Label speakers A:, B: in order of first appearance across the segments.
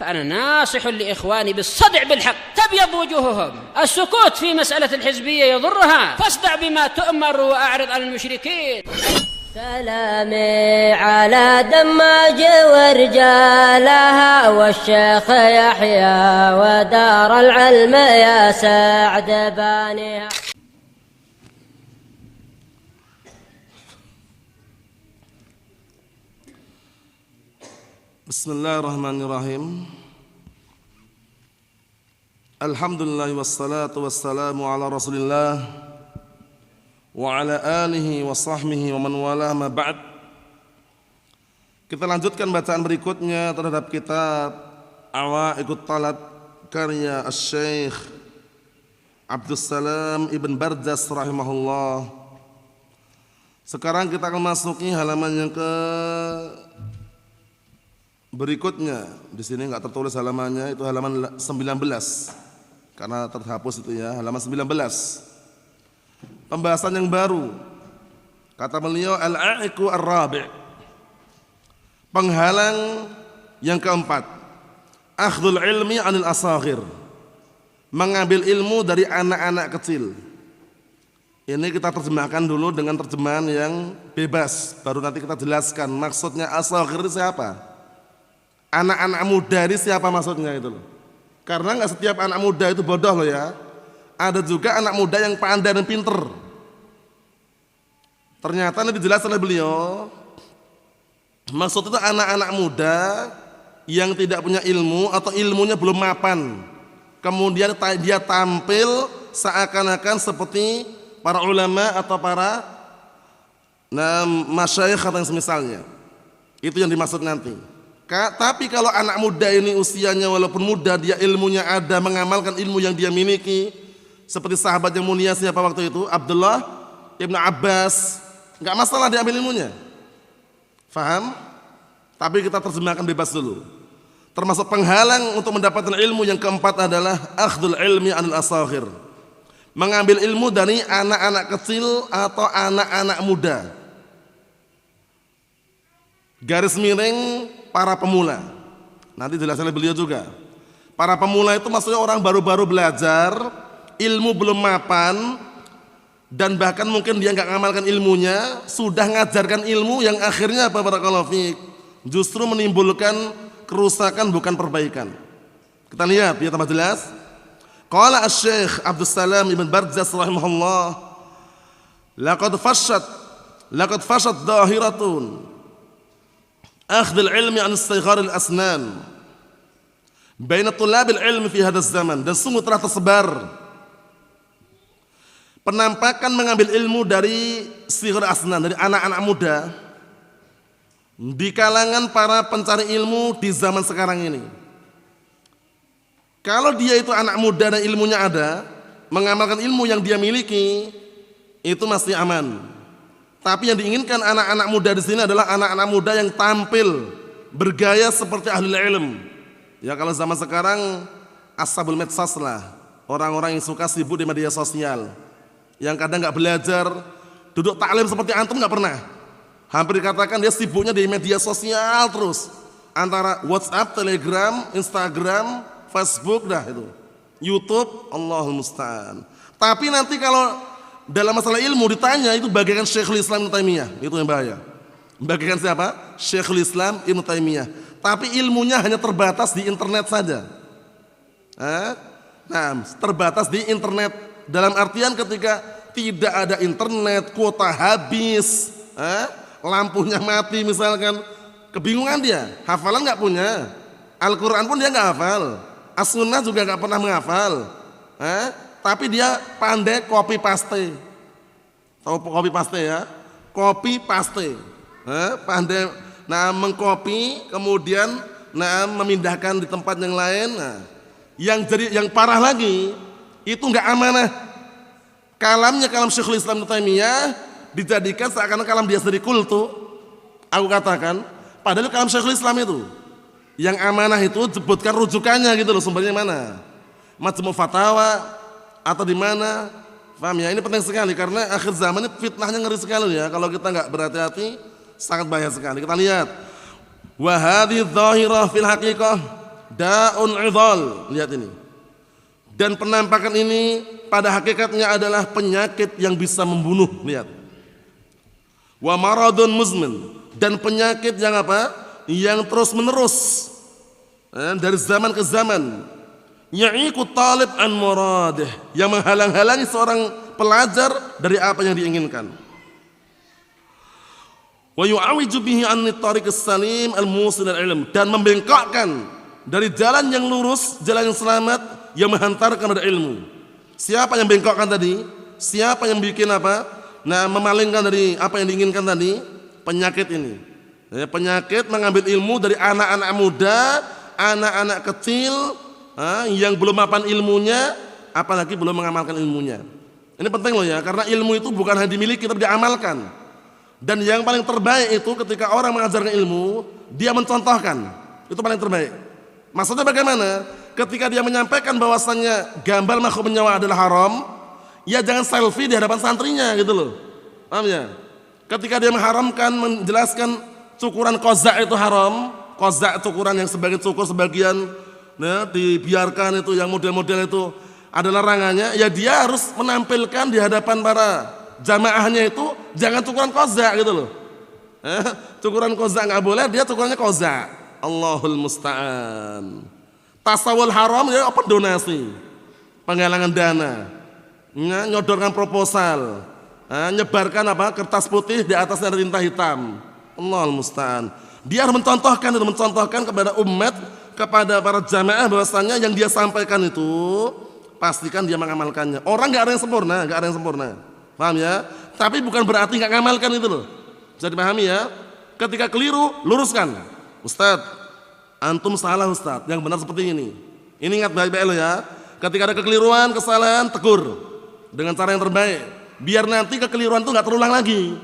A: فأنا ناصح لإخواني بالصدع بالحق تبيض وجوههم. السكوت في مسألة الحزبية يضرها، فاصدع بما تؤمر وأعرض عن المشركين.
B: سلامي على دماج ورجالها والشيخ يحيى ودار العلم يا سعد بانيها.
C: Bismillahirrahmanirrahim. Alhamdulillah wassalatu wassalamu ala Rasulillah wa ala alihi wa sahbihi wa man wala ma ba'd. Kita lanjutkan bacaan berikutnya terhadap kitab Awaiqut Talab karya Asy-Syaikh Abdussalam Ibn Barjas rahimahullah. Sekarang kita akan masuki halaman yang berikutnya. Di sini enggak tertulis halamannya, itu halaman 19. Karena terhapus itu ya, halaman 19. Pembahasan yang baru. Kata beliau al-a'iqu ar-rabi'. Penghalang yang keempat. Akhdhul ilmi 'anil asaghir. Mengambil ilmu dari anak-anak kecil. Ini kita terjemahkan dulu dengan terjemahan yang bebas, baru nanti kita jelaskan maksudnya asaghir itu siapa? Anak-anak muda ini siapa maksudnya itu loh. Karena enggak setiap anak muda itu bodoh loh ya. Ada juga anak muda yang pandai dan pinter. Ternyata ini dijelaskan oleh beliau. Maksud itu anak-anak muda yang tidak punya ilmu atau ilmunya belum mapan. Kemudian dia tampil seakan-akan seperti para ulama atau para masyayikh atau yang semisalnya. Itu yang dimaksud nanti. Tapi kalau anak muda ini usianya walaupun muda, dia ilmunya ada, mengamalkan ilmu yang dia miliki, seperti sahabat yang mulia siapa waktu itu, Abdullah Ibn Abbas, enggak masalah diambil ilmunya. Faham? Tapi kita terjemahkan bebas dulu. Termasuk penghalang untuk mendapatkan ilmu yang keempat adalah akhdul ilmi 'anil asaghir. Mengambil ilmu dari anak-anak kecil atau anak-anak muda. Garis miring para pemula. Nanti jelaskan oleh beliau juga. Para pemula itu maksudnya orang baru-baru belajar, ilmu belum mapan, dan bahkan mungkin dia nggak ngamalkan ilmunya, sudah ngajarkan ilmu yang akhirnya apa barakallahu fiik, justru menimbulkan kerusakan bukan perbaikan. Kita lihat biar tambah jelas. Qala Asy-Syaikh Abdussalam Ibn Barjas rahimahullah, laqad fashat dahiratun akhdhul ilmi 'an istighar al-asnan baina thulabil ilmi fi hadzal zaman. Dan sungguh telah tersebar penampakan mengambil ilmu dari sighar asnan, dari anak-anak muda di kalangan para pencari ilmu di zaman sekarang ini. Kalau dia itu anak muda dan ilmunya ada, mengamalkan ilmu yang dia miliki, itu masih aman. Tapi yang diinginkan anak-anak muda di sini adalah anak-anak muda yang tampil bergaya seperti ahli ilmu. Ya kalau zaman sekarang ashabul medsos lah, orang-orang yang suka sibuk di media sosial, yang kadang nggak belajar, duduk taklim seperti antum nggak pernah. Hampir dikatakan dia sibuknya di media sosial terus, antara WhatsApp, Telegram, Instagram, Facebook dah itu, YouTube, Allahul musta'an. Tapi nanti kalau dalam masalah ilmu ditanya itu bagaikan Syekhul Islam Ibnu Taimiyah, itu yang bahaya. Bagaikan siapa? Syekhul Islam Ibnu Taimiyah. Tapi ilmunya hanya terbatas di internet saja. Nah, terbatas di internet dalam artian ketika tidak ada internet, kuota habis, lampunya mati misalkan, kebingungan dia, hafalan nggak punya, Al-Quran pun dia nggak hafal, As-Sunnah juga nggak pernah menghafal. Tapi dia pandai copy paste. Tahu copy paste ya? Copy paste. Pandai mengcopy kemudian memindahkan di tempat yang lain. Yang parah lagi itu enggak amanah. Kalamnya kalam Syekhul Islam Ibnu Taimiyah dijadikan seakan-akan kalam dia sendiri kultu. Aku katakan, padahal kalam Syekhul Islam itu yang amanah itu sebutkan rujukannya gitu loh, sumbernya mana? Majmu' Fatawa atau di mana? Paham ya? Ini penting sekali karena akhir zaman ini fitnahnya ngeri sekali ya. Kalau kita enggak berhati-hati sangat bahaya sekali. Kita lihat. Wa hadhihi dhahirah fil haqiqah da'un 'idhal. Lihat ini. Dan penampakan ini pada hakikatnya adalah penyakit yang bisa membunuh. Lihat. Wa maradun muzmin, dan penyakit yang apa? Yang terus menerus dari zaman ke zaman. Ya'iqu talib an muradih, yang menghalang-halangi seorang pelajar dari apa yang diinginkan. Wa yu'awiju bihi an tariqis salim al-musil al-ilm, dan membengkokkan dari jalan yang lurus, jalan yang selamat yang menghantarkan pada ilmu. Siapa yang bengkokkan tadi? Siapa yang bikin apa? Nah, memalingkan dari apa yang diinginkan tadi? Penyakit ini. Penyakit mengambil ilmu dari anak-anak muda, anak-anak kecil yang belum mapan ilmunya, apalagi belum mengamalkan ilmunya. Ini penting loh ya, karena ilmu itu bukan hanya dimiliki tapi diamalkan. Dan yang paling terbaik itu ketika orang mengajarkan ilmu, dia mencontohkan. Itu paling terbaik. Maksudnya bagaimana? Ketika dia menyampaikan bahwasannya gambar makhluk menyawa adalah haram, ya jangan selfie di hadapan santrinya gitu loh. Paham ya? Ketika dia mengharamkan, menjelaskan cukuran kozak itu haram, kozak cukuran yang sebagian cukur sebagian dibiarkan, itu yang model-model itu ada larangannya, ya dia harus menampilkan di hadapan para jamaahnya itu jangan cukuran kozak gitu loh. Cukuran kozak nggak boleh, dia cukurannya kozak. Allahul musta'an. Tasawul haram ya apa donasi, penggalangan dana, nyodorkan proposal, nyebarkan apa kertas putih di atasnya ada tinta hitam. Allahul musta'an. Dia harus mencontohkan kepada umat, kepada para jamaah bahwasanya yang dia sampaikan itu pastikan dia mengamalkannya. Orang nggak ada yang sempurna, paham ya? Tapi bukan berarti nggak ngamalkan itu loh. Bisa dipahami ya? Ketika keliru, luruskan. Ustadz, antum salah Ustadz, yang benar seperti ini. Ini ingat baik-baik lo ya. Ketika ada kekeliruan, kesalahan, tegur dengan cara yang terbaik, biar nanti kekeliruan itu nggak terulang lagi.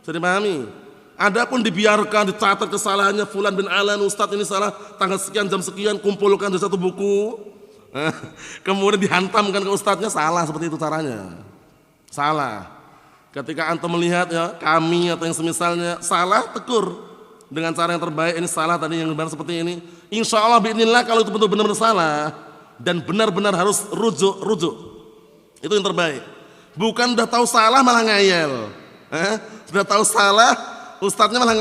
C: Bisa dipahami? Adapun dibiarkan, dicatat kesalahannya Fulan bin Alan, Ustadz ini salah tanggal sekian jam sekian, kumpulkan di satu buku, kemudian dihantamkan ke ustadznya, salah seperti itu caranya. Salah. Ketika antum melihat ya kami atau yang semisalnya salah, tegur dengan cara yang terbaik. Ini salah tadi, yang benar seperti ini. Insya Allah bi'idznillah, kalau itu benar-benar salah dan benar-benar harus rujuk, itu yang terbaik. Bukan udah tahu salah malah ngayel, sudah tahu salah ustadznya malah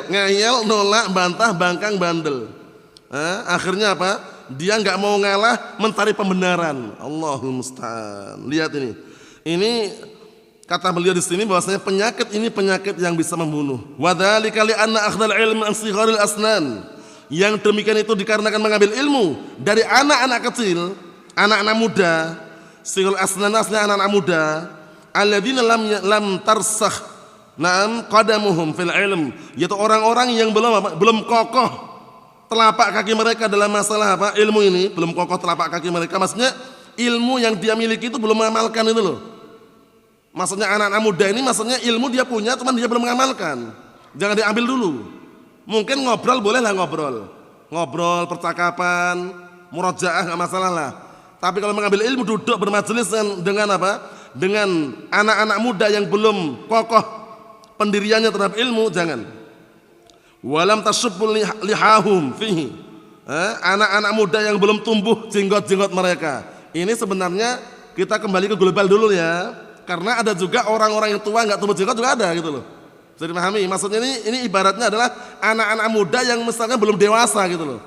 C: ngayel, nolak, bantah, bangkang, bandel. Akhirnya apa? Dia nggak mau ngalah, mencari pembenaran. Allahul musta'an. Lihat ini kata beliau di sini bahwasanya penyakit ini penyakit yang bisa membunuh. Wadzalika li anna akhdal ilm an sigharil asnan. Yang demikian itu dikarenakan mengambil ilmu dari anak-anak kecil, anak-anak muda. Sigharil asnan aslinya anak-anak muda, alladzina lam tarsakh qadamuhum fil ilm, yaitu orang-orang yang belum kokoh telapak kaki mereka dalam masalah apa? Ilmu ini, belum kokoh telapak kaki mereka. Maksudnya ilmu yang dia miliki itu belum mengamalkan itu loh. Maksudnya anak-anak muda ini, maksudnya ilmu dia punya, cuman dia belum mengamalkan. Jangan diambil dulu. Mungkin ngobrol bolehlah, ngobrol percakapan, murojaah nggak masalah lah. Tapi kalau mengambil ilmu, duduk bermajelis dengan apa? Dengan anak-anak muda yang belum kokoh pendiriannya terhadap ilmu, jangan. Walam tashubbul lihahum fihi. Anak-anak muda yang belum tumbuh jenggot-jenggot mereka. Ini sebenarnya kita kembali ke global dulu ya. Karena ada juga orang-orang yang tua nggak tumbuh jenggot juga ada gitu loh. Bisa dipahami? Maksudnya ini ibaratnya adalah anak-anak muda yang misalnya belum dewasa gitu loh.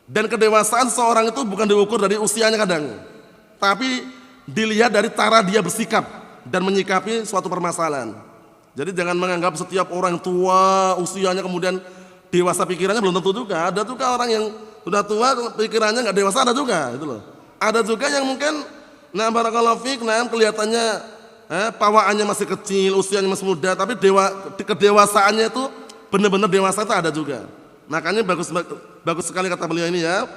C: Dan kedewasaan seorang itu bukan diukur dari usianya kadang, tapi dilihat dari cara dia bersikap dan menyikapi suatu permasalahan. Jadi jangan menganggap setiap orang tua usianya kemudian dewasa pikirannya, belum tentu juga. Ada juga orang yang sudah tua pikirannya nggak dewasa, ada juga gitu loh. Ada juga yang mungkin barakallahu fiik, kelihatannya pawaannya masih kecil, usianya masih muda, tapi kedewasaannya itu benar-benar dewasa, itu ada juga. Makanya bagus sekali kata beliau ini ya.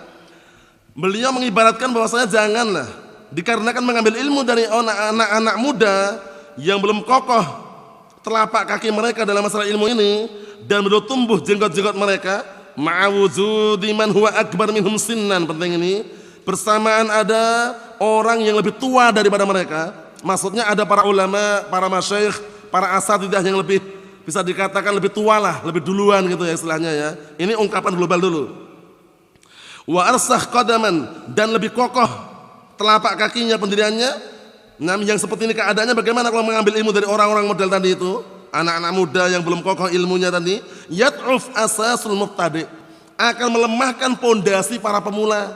C: Beliau mengibaratkan bahwasanya janganlah dikarenakan mengambil ilmu dari anak-anak muda yang belum kokoh telapak kaki mereka dalam masalah ilmu ini dan belum tumbuh jenggot-jenggot mereka, ma'awuzudi man huwa akbar minhum sinnan, penting ini, bersamaan ada orang yang lebih tua daripada mereka. Maksudnya ada para ulama, para masyayikh, para asatidzah yang lebih bisa dikatakan lebih tua lah, lebih duluan gitu ya istilahnya ya. Ini ungkapan global dulu. Wa arsakh qadaman, dan lebih kokoh telapak kakinya, pendiriannya. Nah, yang seperti ini keadaannya bagaimana kalau mengambil ilmu dari orang-orang model tadi itu? Anak-anak muda yang belum kokoh ilmunya tadi, yad'uf asasul mubtadi', akan melemahkan pondasi para pemula.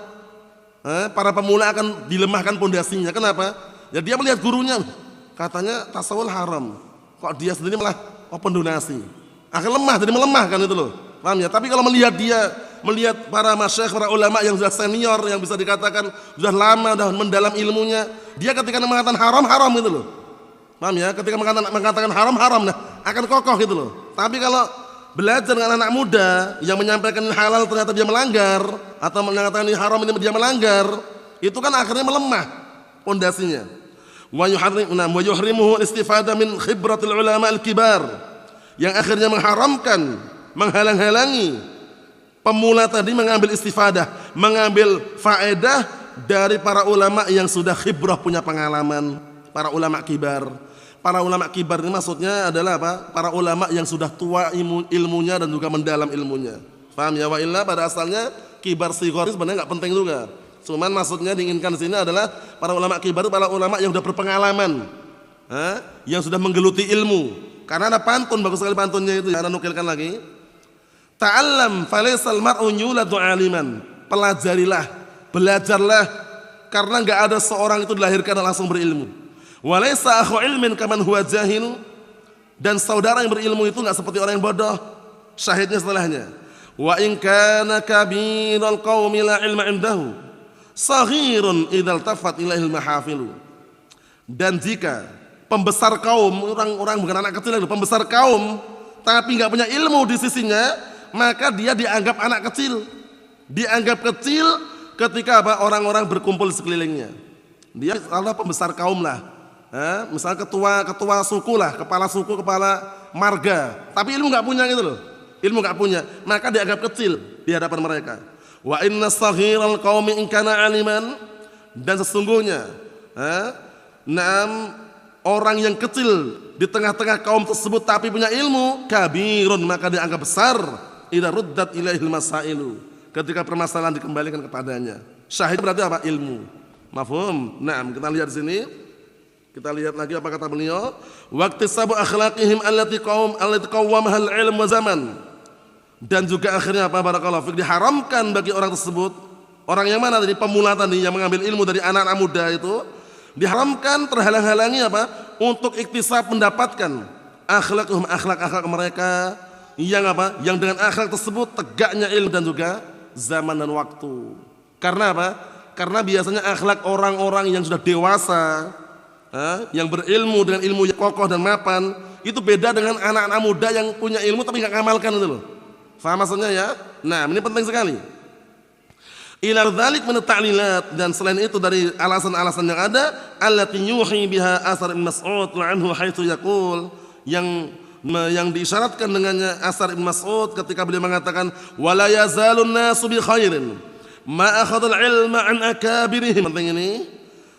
C: Para pemula akan dilemahkan pondasinya. Kenapa? Ya dia melihat gurunya, katanya tasawuf haram, kok dia sendiri malah open donasi, akan lemah, jadi melemah kan itu loh, paham ya? Tapi kalau melihat para masyayikh, para ulama yang sudah senior, yang bisa dikatakan sudah lama, sudah mendalam ilmunya, dia ketika mengatakan haram gitu loh, paham ya? Ketika mengatakan haram, nah akan kokoh gitu loh. Tapi kalau belajar dengan anak muda yang menyampaikan halal ternyata dia melanggar, atau mengatakan ini haram ini dia melanggar, itu kan akhirnya melemah pondasinya. Wa yuhrimuhu istifadah min khibratil ulama al-kibar, yang akhirnya mengharamkan, menghalang-halangi pemula tadi mengambil istifadah, mengambil faedah dari para ulama yang sudah khibrah, punya pengalaman, para ulama kibar. Para ulama kibar ini maksudnya adalah apa? Para ulama yang sudah tua ilmunya dan juga mendalam ilmunya. Paham ya? Wa illa pada asalnya kibar sighar sebenarnya enggak penting juga. Cuman maksudnya diinginkan di sini adalah para ulama kibar itu para ulama yang sudah berpengalaman, yang sudah menggeluti ilmu. Karena ada pantun, bagus sekali pantunnya itu. Saya nukilkan lagi. Ta'allam falaisal mar'u yuladu 'aliman. Pelajarilah, belajarlah, karena enggak ada seorang itu dilahirkan dan langsung berilmu. Walaysa akhu ilmin kaman huwa jahil. Dan saudara yang berilmu itu enggak seperti orang yang bodoh. Syahidnya setelahnya. Wa in kana kabiral qaumi la ilma indahu, saghirun idzal tafat ilaihil mahafilu. Dan jika pembesar kaum, orang bukan anak kecil itu, pembesar kaum tapi enggak punya ilmu di sisinya, maka dia dianggap anak kecil. Dianggap kecil ketika apa? Orang-orang berkumpul di sekelilingnya. Dia adalah pembesar kaum lah. Misalnya ketua suku lah, kepala suku, kepala marga, tapi ilmu enggak punya gitu loh. Ilmu enggak punya, maka dianggap kecil di hadapan mereka. Wa inna saghiral qaumi in kana aliman, dan sesungguhnya orang yang kecil di tengah-tengah kaum tersebut tapi punya ilmu, kabirun, maka dianggap besar idza ruddat ilaihil masailu, ketika permasalahan dikembalikan kepadanya. Syahid berarti apa? Ilmu. Mafhum? Naam, kita lihat di sini. Kita lihat lagi apa kata beliau, waqtisabu akhlaqihim allati qawwamaha al-ilm wa zaman. Dan juga akhirnya apa? Barakallahu fiik, diharamkan bagi orang tersebut, orang yang mana tadi, pemula tadi yang mengambil ilmu dari anak-anak muda itu, diharamkan, terhalang-halangi apa? Untuk iktisab, mendapatkan akhlak mereka yang apa? Yang dengan akhlak tersebut tegaknya ilmu dan juga zaman dan waktu. Karena apa? Karena biasanya akhlak orang-orang yang sudah dewasa, yang berilmu dengan ilmu yang kokoh dan mapan, itu beda dengan anak-anak muda yang punya ilmu tapi nggak ngamalkan itu loh. Faham maksudnya ya? Nah, ini penting sekali. Ila dzalik min ta'lilat, dan selain itu dari alasan-alasan yang ada, allati yuhi biha asar Ibn Mas'ud anhu haitsu yaqul, yang diisyaratkan dengannya asar Ibn Mas'ud ketika beliau mengatakan wala yazalun nasu bi khairin ma akhadul ilma an akabirihim. Penting ini.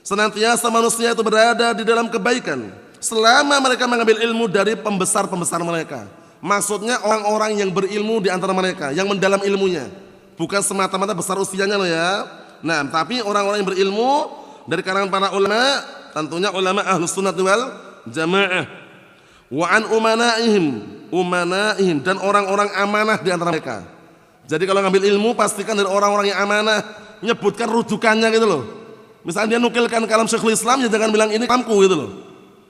C: Senantiasa manusia itu berada di dalam kebaikan selama mereka mengambil ilmu dari pembesar-pembesar mereka. Maksudnya orang-orang yang berilmu di antara mereka, yang mendalam ilmunya, bukan semata-mata besar usianya loh ya. Nah, tapi orang-orang yang berilmu dari kalangan para ulama, tentunya ulama ahlus sunnah wal jamaah. Wa an umanaihim, dan orang-orang amanah di antara mereka. Jadi kalau ngambil ilmu pastikan dari orang-orang yang amanah, nyebutkan rujukannya gitu loh. Misalnya dia nukilkan kalam Syekhul Islam, ya jangan bilang ini kalamku gitu loh.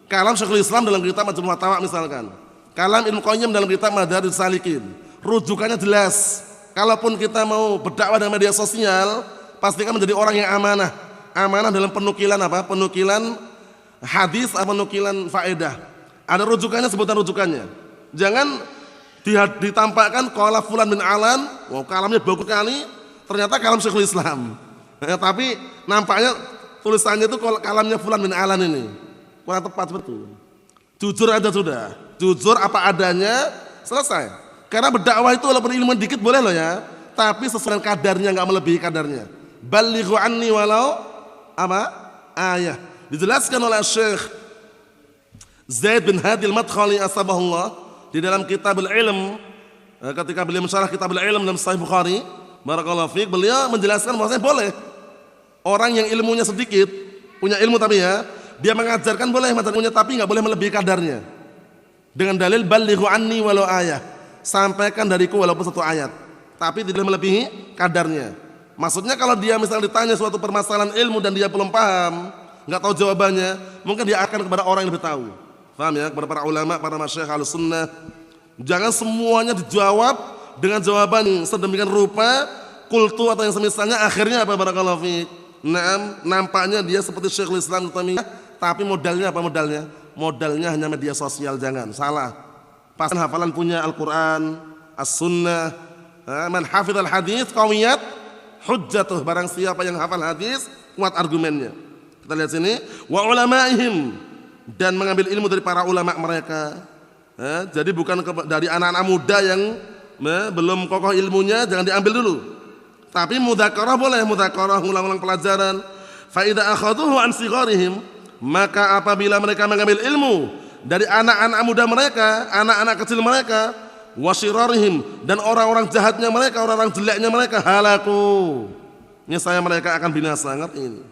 C: Kalam Syekhul Islam dalam kitab Majmu'ul Fatawa misalkan. Kalam Ibnu Qayyim dalam kitab Madarijus Salikin. Rujukannya jelas. Kalaupun kita mau berdakwah dengan media sosial, pastikan menjadi orang yang amanah. Amanah dalam penukilan apa? Penukilan hadis atau penukilan faedah. Ada rujukannya, sebutan rujukannya. Jangan ditampakkan qala fulan bin Alan, wow, kalamnya bagus sekali, ternyata kalam Syekhul Islam. Tapi nampaknya tulisannya itu kalamnya fulan bin Alan ini. Kurang tepat betul. Jujur aja sudah. Jujur apa adanya, selesai. Karena berdakwah itu walaupun ilmu dikit boleh loh ya, tapi sesuai kadarnya, enggak melebihi kadarnya. Balighu anni walau apa? Ayah. Dijelaskan oleh Syekh Zaid bin Hadi al-Madkhali asbahullah di dalam Kitabul Ilm, ketika beliau mensyarah Kitabul Ilm dalam Sahih Bukhari, Barakallahu fiik, beliau menjelaskan bahwasanya boleh orang yang ilmunya sedikit, punya ilmu tapi ya, dia mengajarkan boleh ilmunya tapi nggak boleh melebihi kadarnya. Dengan dalil balighu anni walau ayah, sampaikan dariku walaupun satu ayat, tapi tidak melebihi kadarnya. Maksudnya kalau dia misalnya ditanya suatu permasalahan ilmu dan dia belum paham, nggak tahu jawabannya, mungkin dia akan kepada orang yang lebih tahu. Paham ya? Kepada para ulama, para masyayikh Ahlussunnah. Jangan semuanya dijawab dengan jawaban sedemikian rupa, kultu atau yang semisalnya, akhirnya apa barakallahu fiik. Nampaknya dia seperti Syekhul Islam tapi modalnya apa modalnya? Modalnya hanya media sosial, jangan salah. Pastikan hafalan punya Al-Qur'an, As-Sunnah. Man hafizal hadis qawiyat hujjatuh, barang siapa yang hafal hadis kuat argumennya. Kita lihat sini, wa ulamaihim, dan mengambil ilmu dari para ulama mereka. Jadi bukan dari anak-anak muda yang belum kokoh ilmunya, jangan diambil dulu. Tapi mudzakarah boleh, mudzakarah ngulang-ulang pelajaran. Fa idza akhadhuhu an sigharihim, maka apabila mereka mengambil ilmu dari anak-anak muda mereka, anak-anak kecil mereka, wasyirarihim, dan orang-orang jahatnya mereka, orang-orang jeleknya mereka, halaku, niscaya mereka akan binasa. Ingat ini.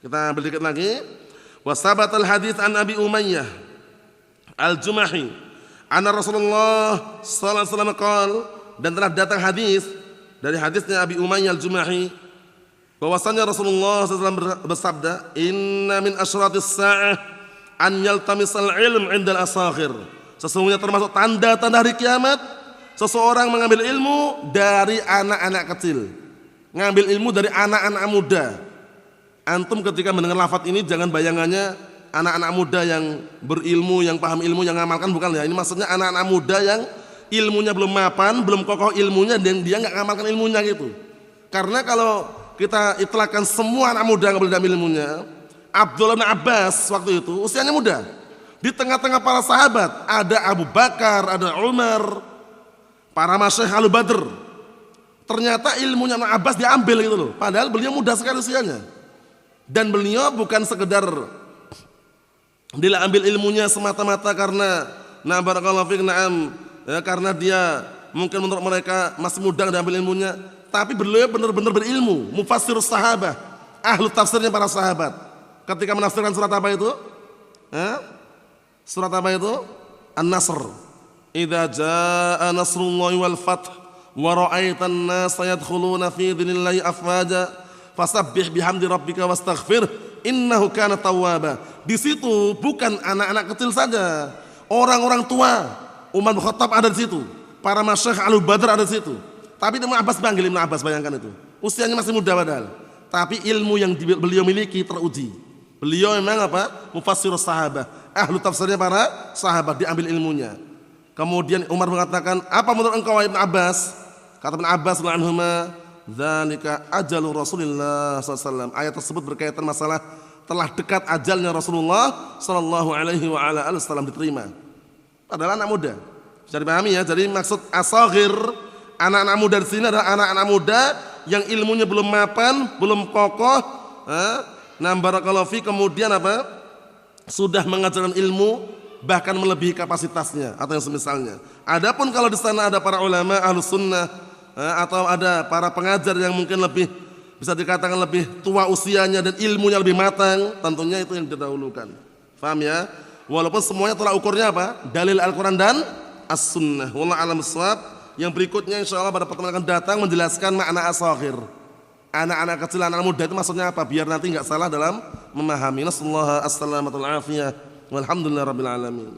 C: Kita ambil dikit lagi. Wasabatal hadits an Abi Umayyah Al-Jumahi anna Rasulullah sallallahu alaihi wasallam qala, dan telah datang hadis dari hadisnya Abi Umayyah Al-Jumahi bahwasanya Rasulullah SAW bersabda, inna min asyratis sa'ah an yaltamisal ilm 'indal asaghir, sesungguhnya termasuk tanda-tanda hari kiamat seseorang mengambil ilmu dari anak-anak kecil, ngambil ilmu dari anak-anak muda. Antum ketika mendengar lafaz ini jangan bayangannya anak-anak muda yang berilmu, yang paham ilmu, yang ngamalkan, bukan ya. Ini maksudnya anak-anak muda yang ilmunya belum mapan, belum kokoh ilmunya, dan dia nggak ngamalkan ilmunya gitu. Karena kalau kita itlaqkan semua anak muda nggak boleh ambil ilmunya. Abdullah bin Abbas waktu itu usianya muda. Di tengah-tengah para sahabat ada Abu Bakar, ada Umar, para masyayikh Ahlu Badr. Ternyata ilmunya Ibnu Abbas diambil gitu loh. Padahal beliau muda sekali usianya. Dan beliau bukan sekedar dia ambil ilmunya semata-mata karena barakallahu fiik karena dia mungkin menurut mereka masih muda diambil ilmunya, tapi beliau benar-benar berilmu, mufassirus sahabah, ahlu tafsirnya para sahabat. Ketika menafsirkan surat apa itu? Surat apa itu? An-Nasr. Idza jaa nasrullahi wal fath wa ra'aitan nasa yadkhuluna fi dinillahi afwaja fasabbih bihamdi rabbika wastaghfir innahu kana tawwaba. Di situ bukan anak-anak kecil saja, orang-orang tua. Umar bin Khattab ada di situ, para masyayikh Ahlu Badr ada di situ. Tapi Ibnu Abbas panggil Ibnu Abbas, bayangkan itu. Usianya masih muda padahal. Tapi ilmu yang beliau miliki teruji. Beliau memang apa? Mufassirus sahabah, ahlu tafsirnya para sahabat, diambil ilmunya. Kemudian Umar mengatakan, apa menurut engkau Ibnu Abbas? Kata Ibnu Abbas radhiyallahu anhuma, dzalika ajalu Rasulillah SAW. Ayat tersebut berkaitan masalah telah dekat ajalnya Rasulullah sallallahu alaihi wa ala alihi wasallam diterima. Padahal anak muda. Bisa dipahami ya. Jadi maksud asaghir, anak-anak muda di sini adalah anak-anak muda yang ilmunya belum mapan, belum kokoh. Barakallahu fi, kemudian apa? Sudah mengajarkan ilmu bahkan melebihi kapasitasnya atau yang semisalnya. Adapun kalau di sana ada para ulama Ahlus Sunnah atau ada para pengajar yang mungkin lebih bisa dikatakan lebih tua usianya dan ilmunya lebih matang, tentunya itu yang didahulukan. Paham ya? Walaupun semuanya tolak ukurnya apa? Dalil Al-Quran dan As-Sunnah. Wallahu a'lam bishawab. Yang berikutnya insyaallah pada pertemuan akan datang menjelaskan makna asaghir. Anak-anak kecil, anak muda itu maksudnya apa? Biar nanti enggak salah dalam memahami. Nasallahu as-salamatul afiyah. Walhamdulillahirabbil alamin.